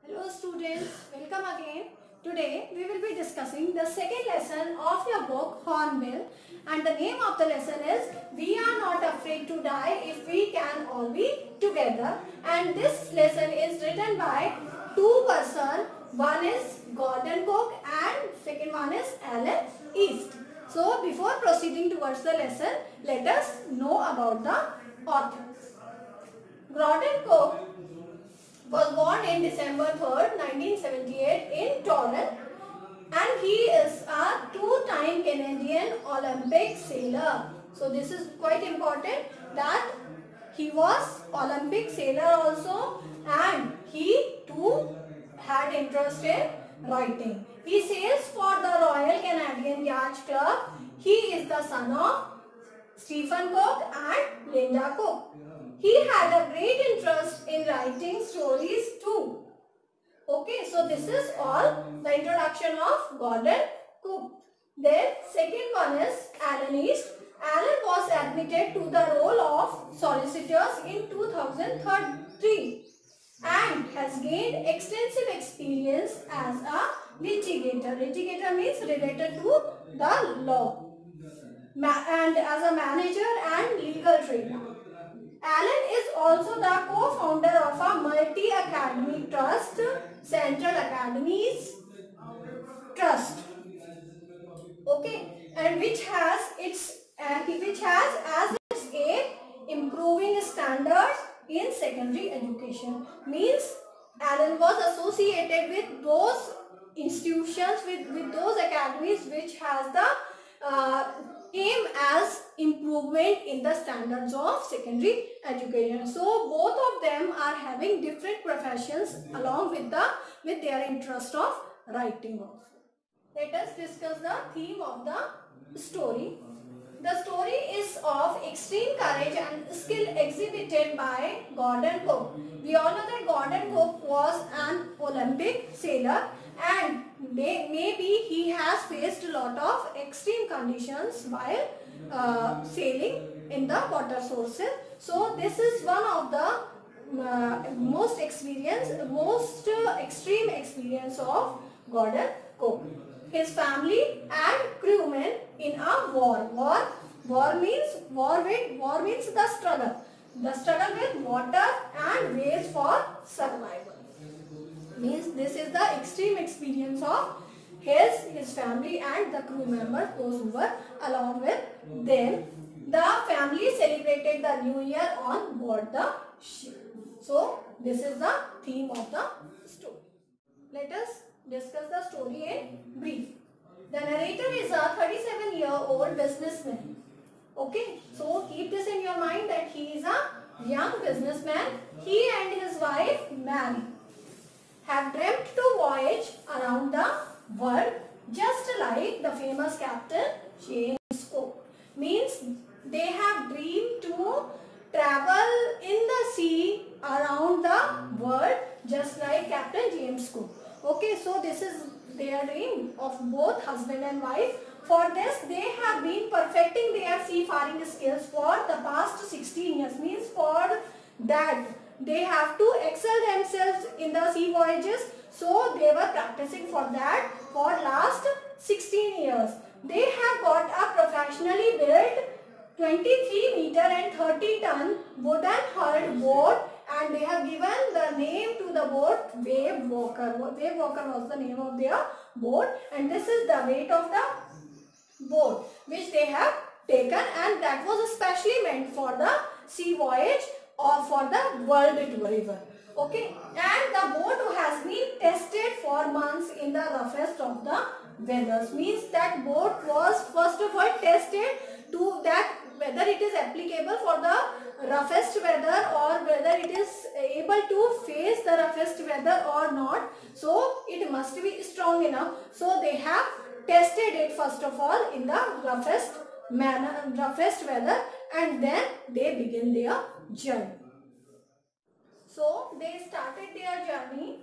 Hello students, welcome again. Today we will be discussing the second lesson of your book Hornbill, and the name of the lesson is We Are Not Afraid to Die If We Can All Be Together, and this lesson is written by two persons. One is Gordon Cook and second one is Alan East. So before proceeding towards the lesson, let us know about the authors. Gordon Cook was born in December 3rd, 1978 in Toronto, and he is a two-time Canadian Olympic sailor. So this is quite important that he was Olympic sailor also, and he too had interest in writing. He sails for the Royal Canadian Yacht Club. He is the son of Stephen Cook and Linda Cook. He had a great interest in writing stories too. Okay, so this is all the introduction of Gordon Cook. Then second one is Alan East. Alan was admitted to the role of solicitors in 2003 and has gained extensive experience as a litigator. Litigator means related to the law and as a manager and legal trainer. Alan is also the co-founder of a multi-academy trust, Central Academies Trust. Okay, and which has as its aim improving standards in secondary education. Means Alan was associated with those institutions, with those academies which has the aim as improvement in the standards of secondary education. So both of them are having different professions along with their interest of writing also. Let us discuss the theme of the story. The story is of extreme courage and skill exhibited by Gordon Cook. We all know that Gordon Cook was an Olympic sailor, and maybe he has faced a lot of extreme conditions while sailing in the water sources. So this is one of the most extreme experience of Gordon Cook. His family and crewmen in a war. War means the struggle with water and waves for survival. Means this is the extreme experience of his family and the crew members, those who were along with them. The family celebrated the new year on board the ship. So this is the theme of the story. Let us discuss the story in brief. The narrator is a 37-year-old businessman. Okay, so keep this in your mind that he is a young businessman. He and his wife Mary have dreamt to voyage around the world just like the famous captain James Cook. Means they have dreamed to travel in the sea around the world just like Captain James Cook. Okay, so this is their dream of both husband and wife. For this, they have been perfecting their seafaring skills for the past 16 years. Means for that, they have to excel themselves in the sea voyages. So they were practicing for that for last 16 years. They have got a professionally built 23 meter and 30 ton wooden hulled boat, and they have given the name to the boat Wave Walker. Wave Walker was the name of their boat, and this is the weight of the boat which they have taken, and that was especially meant for the sea voyage or for the world river. Okay, and the boat has been tested for months in the roughest of the weathers. Means that boat was first of all tested to that whether it is applicable for the roughest weather or whether it is able to face the roughest weather or not. So it must be strong enough. So they have tested it first of all in the roughest weather, and then they begin their journey. So they started their journey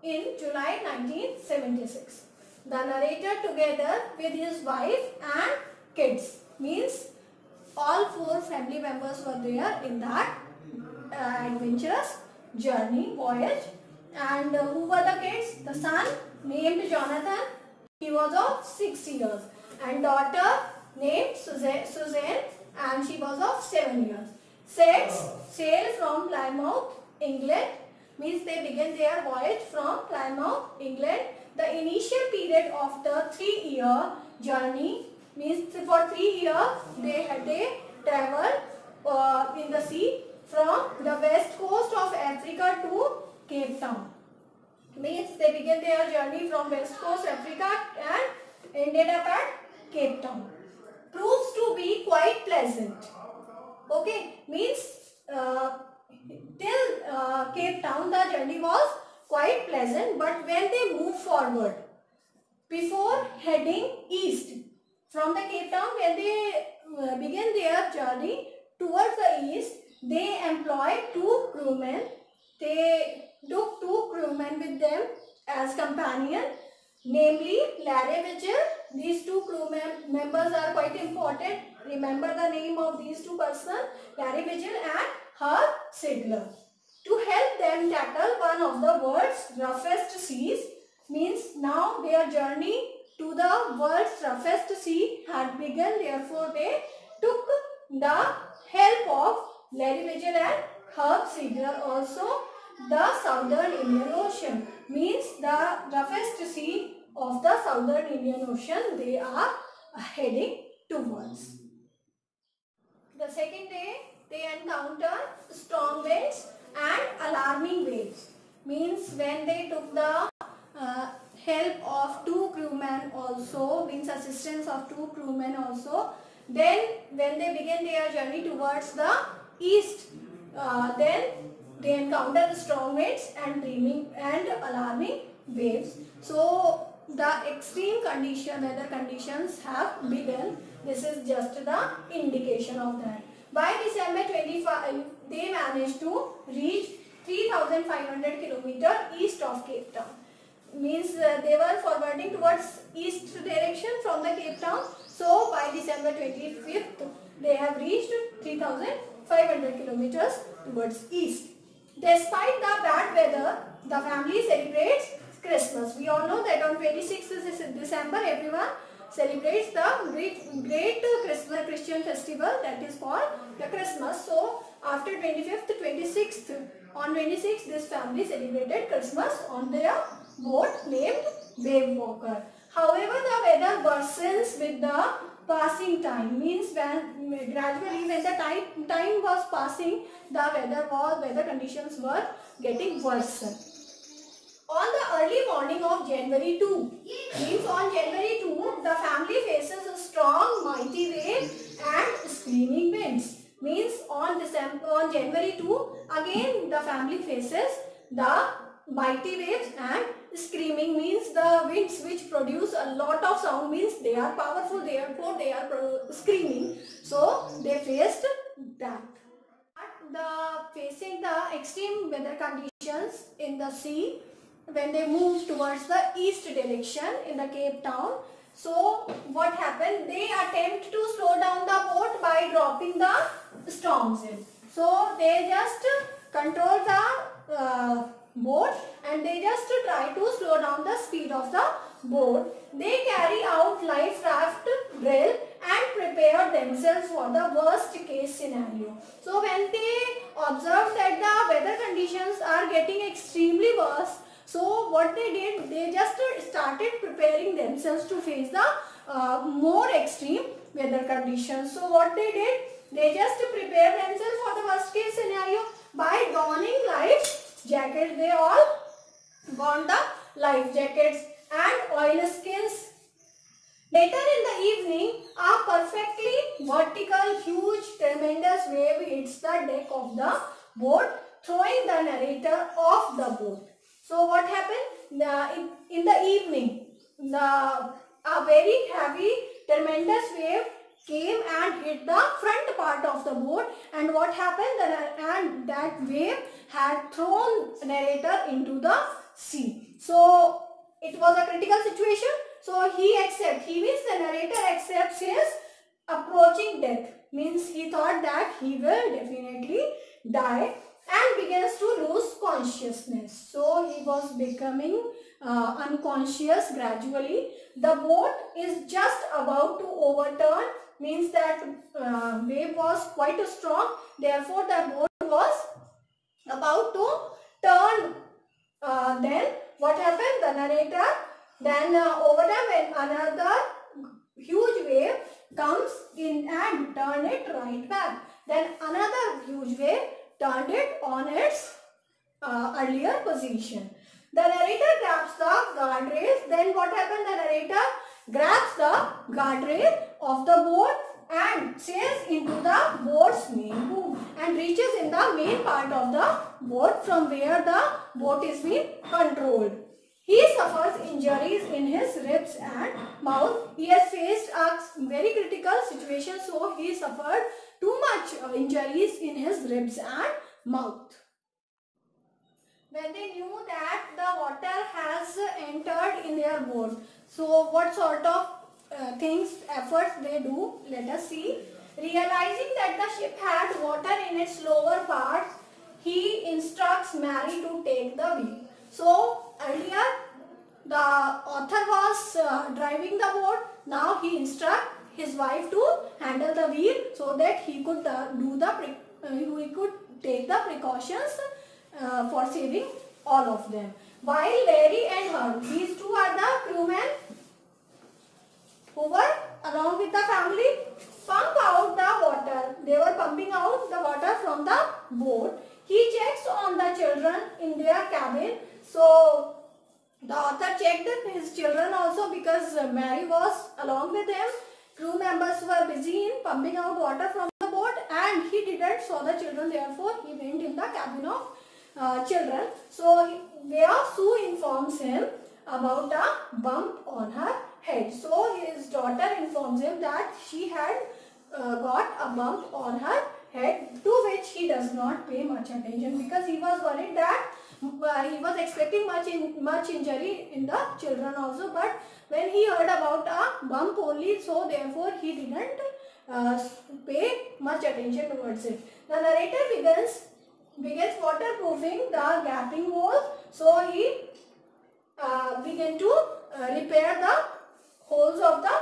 in July 1976. The narrator together with his wife and kids. Means all 4 family members were there in that adventurous journey voyage, And who were the kids? The son named Jonathan, he was of 6 years, and daughter named Suzanne, and she was of 7 years. Sailed from Plymouth, England, means they began their voyage from Plymouth, England. The initial period of the 3-year journey means for 3 years they traveled in the sea from the west coast of Africa to Cape Town. Means they began their journey from west coast Africa and ended up at Cape Town. Proves to be quite pleasant. Okay, means till Cape Town the journey was quite pleasant, but when they moved forward, before heading east from the Cape Town, when they began their journey towards the east, they employed 2 crewmen. They took 2 crewmen with them as companion, namely Larry Vigil. These 2 crew members are quite important. Remember the name of these 2 persons, Larry Vigil and Herb Sigler, to help them tackle one of the world's roughest seas. Means now their journey to the world's roughest sea had begun. Therefore, they took the help of Larry Vigil and Herb Sigler. Also, the Southern Indian Ocean, means the roughest sea of the Southern Indian Ocean they are heading towards. The second day they encounter strong winds and alarming waves. Means when they took the help of 2 crewmen also, means assistance of 2 crewmen also, then when they began their journey towards the east, then they encountered strong winds and alarming waves. So the extreme weather conditions have begun. This is just the indication of that. By December 25, they managed to reach 3,500 kilometers east of Cape Town. Means they were forwarding towards east direction from the Cape Town. So by December 25th, they have reached 3,500 kilometers towards east. Despite the bad weather, the family celebrates Christmas. We all know that on 26th December, everyone celebrates the great Christian festival that is called the Christmas. So after 25th, 26th, on 26th, this family celebrated Christmas on their boat named Wave Walker. However, the weather worsens with the passing time. Means when gradually when the time was passing, the weather conditions were getting worse. On the early morning of January 2, means on January 2, the family faces a strong mighty wave and screaming winds. Means on January 2, again the family faces the mighty waves and screaming, means the winds which produce a lot of sound, means they are powerful, therefore they are screaming. So they faced that. Facing the extreme weather conditions in the sea, when they moved towards the east direction in the Cape Town, so what happened? They attempt to slow down the boat by dropping the storms in. So they just control the boat and they just try to slow down the speed of the boat. They carry out life raft drill and prepare themselves for the worst case scenario. So when they observe that the weather conditions are getting extremely worse, so what they did, they just started preparing themselves to face the more extreme weather conditions. So what they did, they just prepared themselves for the worst case scenario by donning life jackets. They all donned the life jackets and oilskins. Later in the evening, a perfectly vertical, huge, tremendous wave hits the deck of the boat, throwing the narrator off the boat. So what happened? In the evening, a very heavy, tremendous wave came and hit the front part of the boat, and what happened? And that wave had thrown narrator into the sea. So it was a critical situation. So he means the narrator accepts his approaching death. Means he thought that he will definitely die. And and begins to lose consciousness. So he was becoming unconscious gradually. The boat is just about to overturn, means that wave was quite strong, therefore the boat was about to turn. Then what happened? The narrator, then over time when another huge wave comes in and turn it right back. Then another huge wave turned it on its earlier position. The narrator grabs the guardrails. Then what happened? The narrator grabs the guardrail of the boat and sails into the boat's main boom and reaches in the main part of the boat from where the boat is being controlled. He suffers injuries in his ribs and mouth. He has faced a very critical situation, so he suffered too much injuries in his ribs and mouth. When they knew that the water has entered in their boat, so what sort of efforts they do, let us see. Realizing that the ship had water in its lower parts, he instructs Mary to take the wheel. So earlier the author was driving the boat. Now he instructs his wife to handle the wheel so that he could take the precautions for saving all of them. While Larry and Herb, these two are the crewmen who were along with the family, pump out the water. They were pumping out the water from the boat. He checks on the children in their cabin. So the author checked his children also because Mary was along with him. Crew members were busy in pumping out water from the boat and he didn't saw the children, therefore he went in the cabin of children. So where Sue informs him about a bump on her head. So his daughter informs him that she had got a bump on her head, to which he does not pay much attention because he was worried that he was expecting much injury in the children also, but when he heard about a bump only, so therefore he didn't pay much attention towards it. The narrator begins waterproofing the gaping holes, so he began to repair the holes of the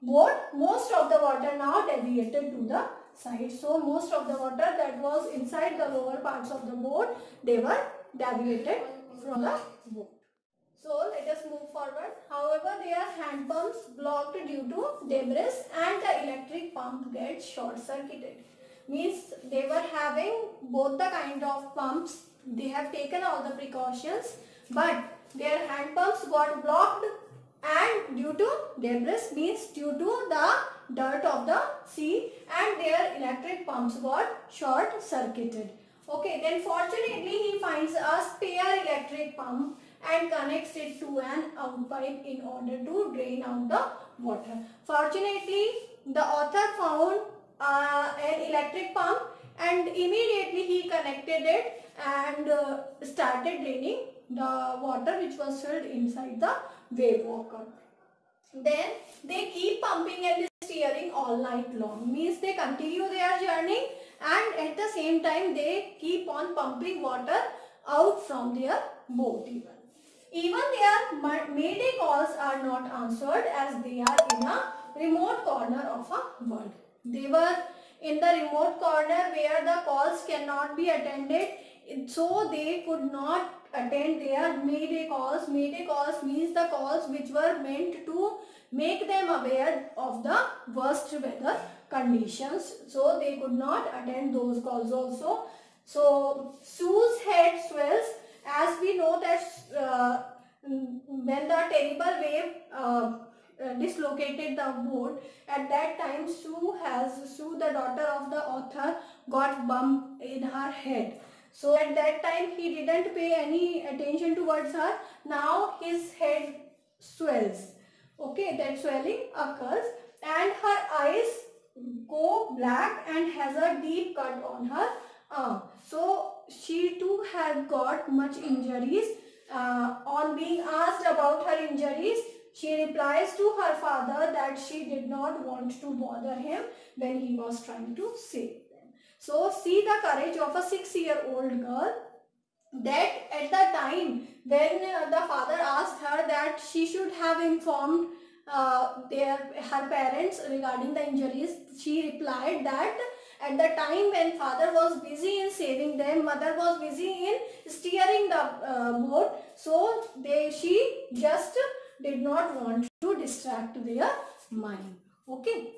boat. Most of the water now deviated to the side. So most of the water that was inside the lower parts of the boat, they were deviated from the boat. So let us move forward. However, their hand pumps blocked due to debris and the electric pump gets short circuited. Means they were having both the kind of pumps. They have taken all the precautions, but their hand pumps got blocked, and due to debris, means due to the dirt of the sea, and their electric pumps got short circuited. Okay, then fortunately he finds a spare electric pump and connects it to an outpipe in order to drain out the water. Fortunately, the author found an electric pump and immediately he connected it and started draining the water which was filled inside the wave walker. Then they keep pumping and steering all night long, means they continue their journey and at the same time they keep on pumping water out from their boat. Even their mayday calls are not answered as they are in a remote corner of a world. They were in the remote corner where the calls cannot be attended, so they could not attend their mayday calls. Mayday calls means the calls which were meant to make them aware of the worst weather conditions, so they could not attend those calls also. So Sue's head swells, as we know that when the terrible wave dislocated the boat, at that time Sue, the daughter of the author, got bump in her head. So at that time he didn't pay any attention towards her. Now his head swells. Okay, that swelling occurs and her eyes go black and has a deep cut on her arm. So she too had got much injuries. On being asked about her injuries, she replies to her father that she did not want to bother him when he was trying to save them. So see the courage of a 6-year-old girl, that at the time when the father asked her that she should have informed her parents regarding the injuries, she replied that at the time when father was busy in saving them, mother was busy in steering the boat, so she just did not want to distract their mind. Okay.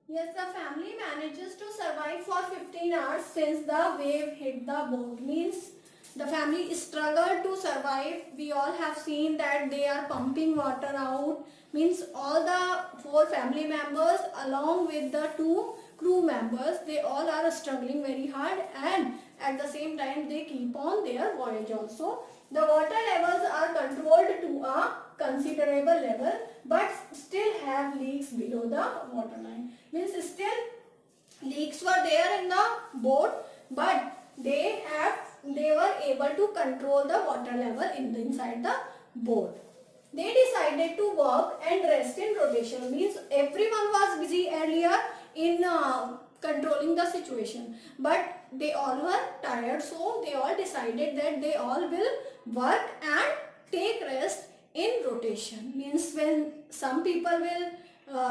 Yes, the family manages to survive for 15 hours since the wave hit the boat. Means the family struggled to survive. We all have seen that they are pumping water out. Means all the 4 family members along with the 2 crew members, they all are struggling very hard, and at the same time they keep on their voyage also. The water levels are controlled to a considerable level, but still have leaks below the waterline. Means still leaks were there in the boat, but they were able to control the water level inside the boat. They decided to work and rest in rotation. Means everyone was busy earlier in controlling the situation, but they all were tired, so they all decided that they all will work and take rest in rotation. Means when some people will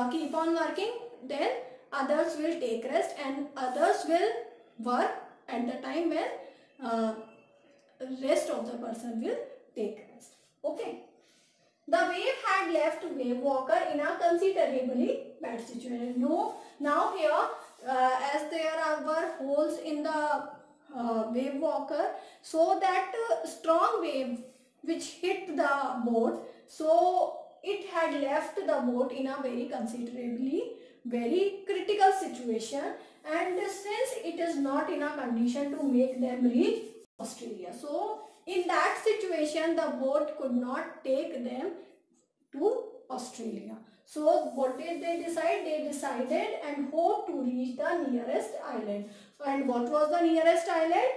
keep on working, then others will take rest and others will work at the time when rest of the person will take rest. Okay. The wave had left Wave Walker in a considerably bad situation. Now here, as there were holes in the Wave Walker, so that strong wave which hit the boat, so it had left the boat in a very critical situation, and since it is not in a condition to make them reach Australia, so in that situation the boat could not take them to Australia. So what did they decide? They decided and hoped to reach the nearest island. And what was the nearest island?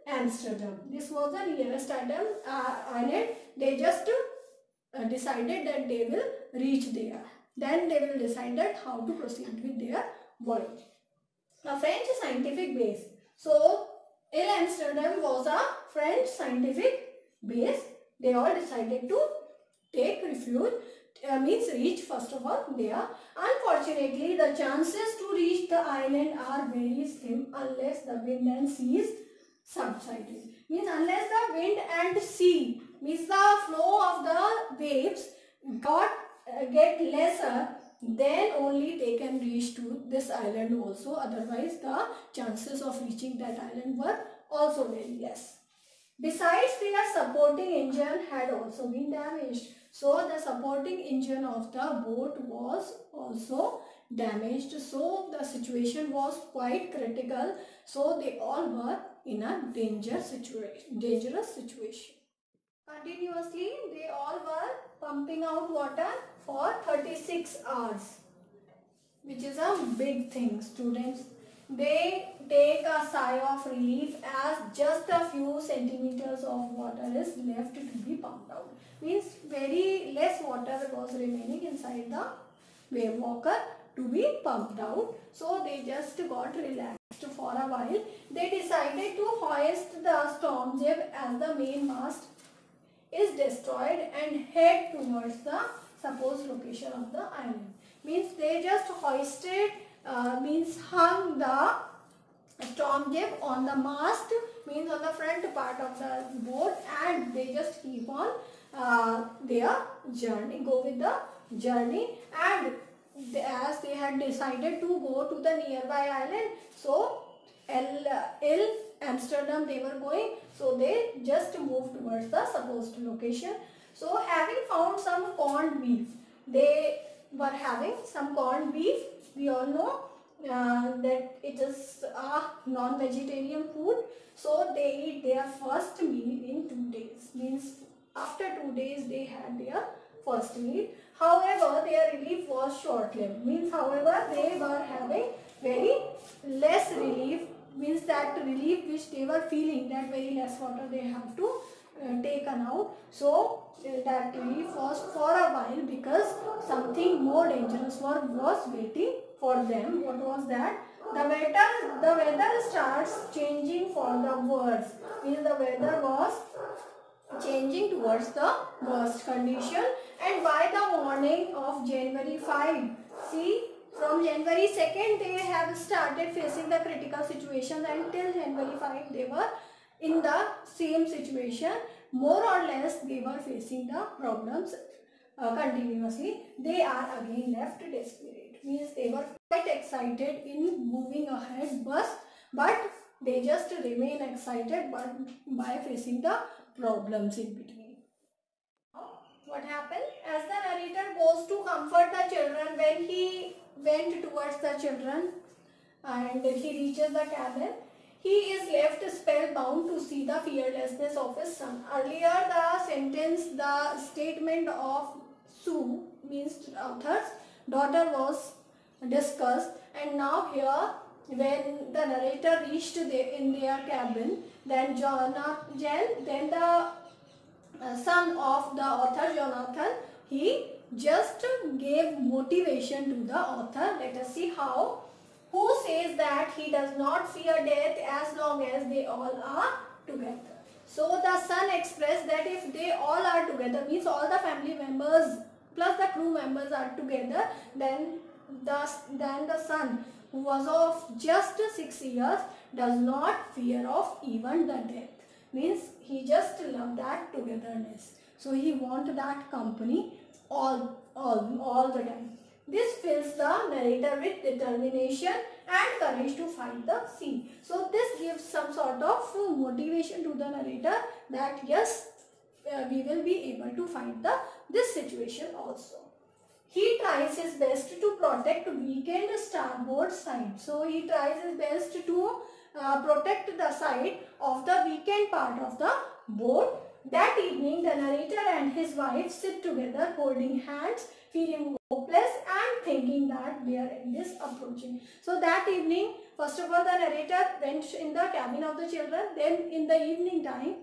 Amsterdam. This was the nearest island. They just decided that they will reach there. Then they will decide how to proceed with their voyage. A French scientific base. So Amsterdam was a French scientific base. They all decided to take refuge, means reach first of all there. Unfortunately, the chances to reach the island are very slim unless the wind and seas subsided. Means unless the wind and sea, means the flow of the waves get lesser, then only they can reach to this island also. Otherwise, the chances of reaching that island were also very less. Besides, their supporting engine had also been damaged. So the supporting engine of the boat was also damaged. So the situation was quite critical. So they all were in a dangerous situation. Continuously, they all were pumping out water for 36 hours, which is a big thing, students. They take a sigh of relief as just a few centimeters of water is left to be pumped out. Means very less water was remaining inside the wave walker to be pumped out. So they just got relaxed for a while. They decided to hoist the storm jib as the main mast is destroyed and head towards the supposed location of the island. Means they just hoisted, hung the storm jib on the mast, means on the front part of the boat, and they just keep on their journey, go with the journey. And as they had decided to go to the nearby island, so Amsterdam they were going, so they just moved towards the supposed location. So having found some corned beef, they were having some corned beef. We all know that it is a non-vegetarian food, so they eat their first meal in 2 days. Means after 2 days they had their first meal. However, their relief was short-lived. Means however, they were having very less relief. Means that relief which they were feeling, that very less water they have to taken out, so that we was for a while because something more dangerous was waiting for them. What was that? The weather starts changing for the worse. Means the weather was changing towards the worst condition, and by the morning of January 5, see, from January 2nd they have started facing the critical situations, and till January 5 they were in the same situation. More or less they were facing the problems continuously. They are again left desperate. Means they were quite excited in moving ahead, but they just remain excited but by facing the problems in between. What happened? As the narrator goes to comfort the children, when he went towards the children and he reaches the cabin, he is left spellbound to see the fearlessness of his son. Earlier the statement of Sue, means Arthur's daughter, was discussed, and now here when the narrator reached in their cabin, then the son of the author, Jonathan, he just gave motivation to the author. Let us see how. Who says that he does not fear death as long as they all are together. So the son expressed that if they all are together, means all the family members plus the crew members are together, then the son, who was of just 6 years, does not fear of even the death. Means he just loved that togetherness. So he wanted that company all the time. This fills the narrator with determination and courage to fight the sea. So this gives some sort of motivation to the narrator that yes, we will be able to fight this situation also. He tries his best to protect weakened starboard side. So he tries his best to protect the side of the weakened part of the boat. That evening, the narrator and his wife sit together holding hands, feeling hopeless and thinking that their end is approaching. So that evening, first of all, the narrator went in the cabin of the children. Then in the evening time,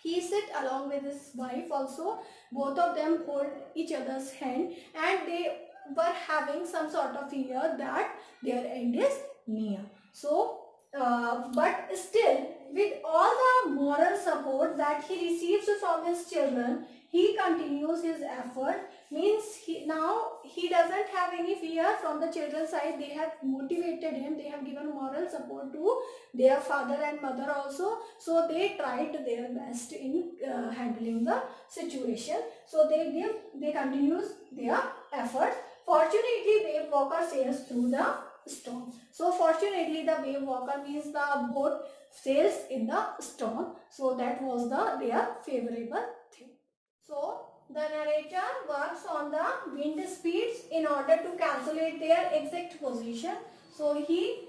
he sit along with his wife also. Both of them hold each other's hand, and they were having some sort of fear that their end is near. So, but still, with all the moral support that he receives from his children, he continues his effort. Means now he doesn't have any fear from the children's side. They have motivated him. They have given moral support to their father and mother also. So they tried their best in handling the situation. So they continues their efforts. Fortunately, wave walker sails through the storm. So fortunately, the wave walker means the boat sails in the storm. So that was their favorable thing. So the narrator works on the wind speeds in order to calculate their exact position. So he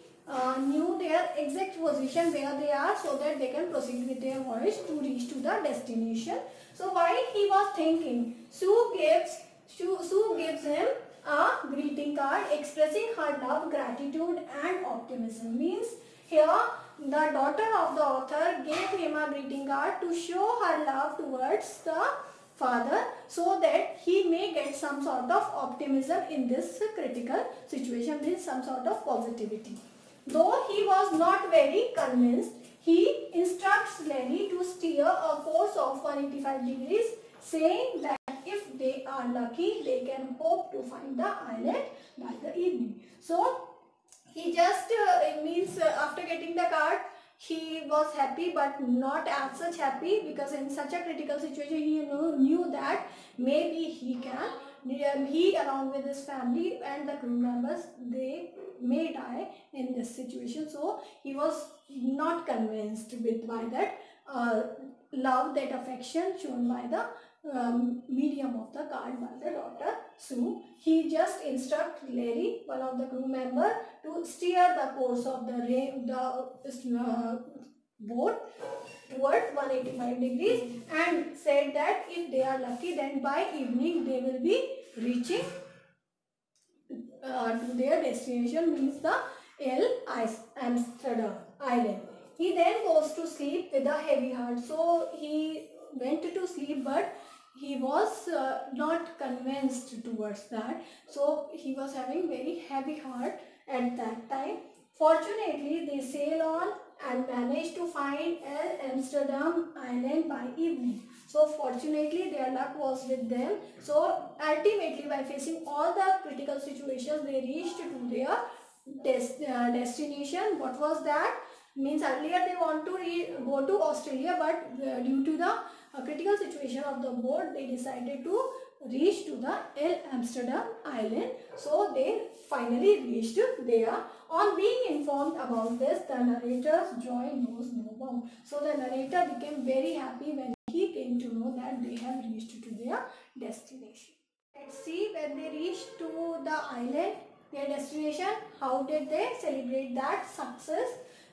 knew their exact position where they are, so that they can proceed with their voyage to reach to the destination. So while he was thinking, Sue gives him a greeting card expressing her love, gratitude and optimism. Means here the daughter of the author gave him a greeting card to show her love towards the father, so that he may get some sort of optimism in this critical situation, with some sort of positivity. Though he was not very convinced, he instructs Lenny to steer a course of 185 degrees, saying that if they are lucky, they can hope to find the island by the evening. So he just after getting the card, he was happy, but not as such happy, because in such a critical situation he knew that maybe he along with his family and the crew members, they may die in this situation. So he was not convinced by that love, that affection shown by the medium of the card by the daughter Sue. He just instructs Larry, one of the crew member, to steer the course of the boat towards 185 degrees, and said that if they are lucky, then by evening they will be reaching to their destination, means the Amsterdam island. He then goes to sleep with a heavy heart. So he went to sleep, but he was not convinced towards that. So he was having very heavy heart at that time. Fortunately, they sail on and managed to find Amsterdam Island by evening. So fortunately, their luck was with them. So ultimately, by facing all the critical situations, they reached to their destination. What was that? Means earlier they want to go to Australia, but due to the critical situation of the boat, they decided to reach to the Amsterdam Island. So they finally reached there. On being informed about this, the narrator's joy knows no bound. So the narrator became very happy when he came to know that they have reached to their destination. Let's see, when they reached to the island, their destination, how did they celebrate that success?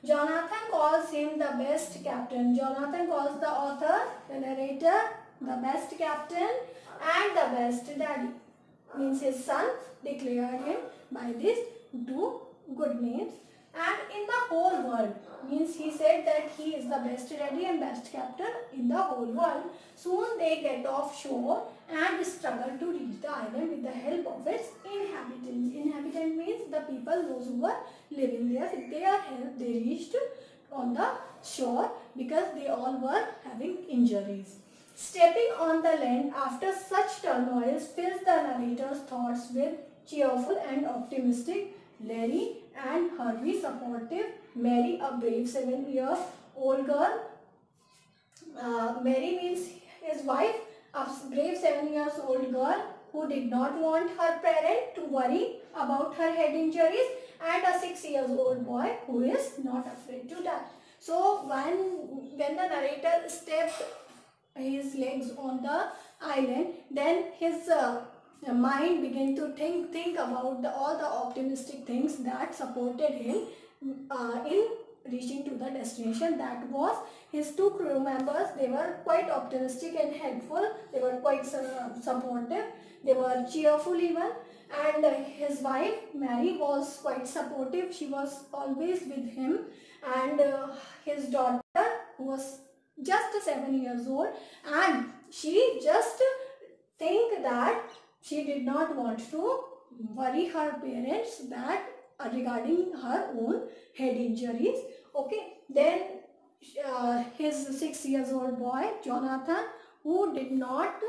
Jonathan calls him the best captain. Jonathan calls the author, the narrator, the best captain and the best daddy. Means his son declared him by these two good names. And in the whole world, means he said that he is the best daddy and best captain in the whole world. Soon they get offshore and struggle to reach the island with the help of its inhabitants. Inhabitant means the people, those who were living there. With their help, they reached on the shore because they all were having injuries. Stepping on the land after such turmoil fills the narrator's thoughts with cheerful and optimistic. Larry and Harvey supportive. Mary, a brave 7-year-old girl. Mary means his wife, a brave 7-year-old girl who did not want her parent to worry about her head injuries, and a 6-year-old boy who is not afraid to die. So when the narrator stepped his legs on the island, then his mind began to think about all the optimistic things that supported him in reaching to the destination. That was his two crew members. They were quite optimistic and helpful. They were quite supportive. They were cheerful even. And his wife Mary was quite supportive. She was always with him. And his daughter, who was just 7 years old, and she just think that she did not want to worry her parents that regarding her own head injuries. Okay, then his 6-year-old boy Jonathan, who did not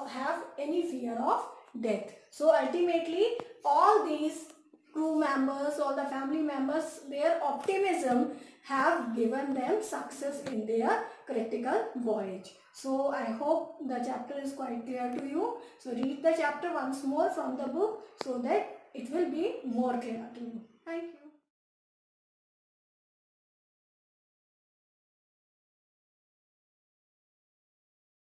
have any fear of death. So ultimately, all these crew members, all the family members, their optimism have given them success in their critical voyage. So I hope the chapter is quite clear to you. So read the chapter once more from the book so that it will be more clear to you. Thank you.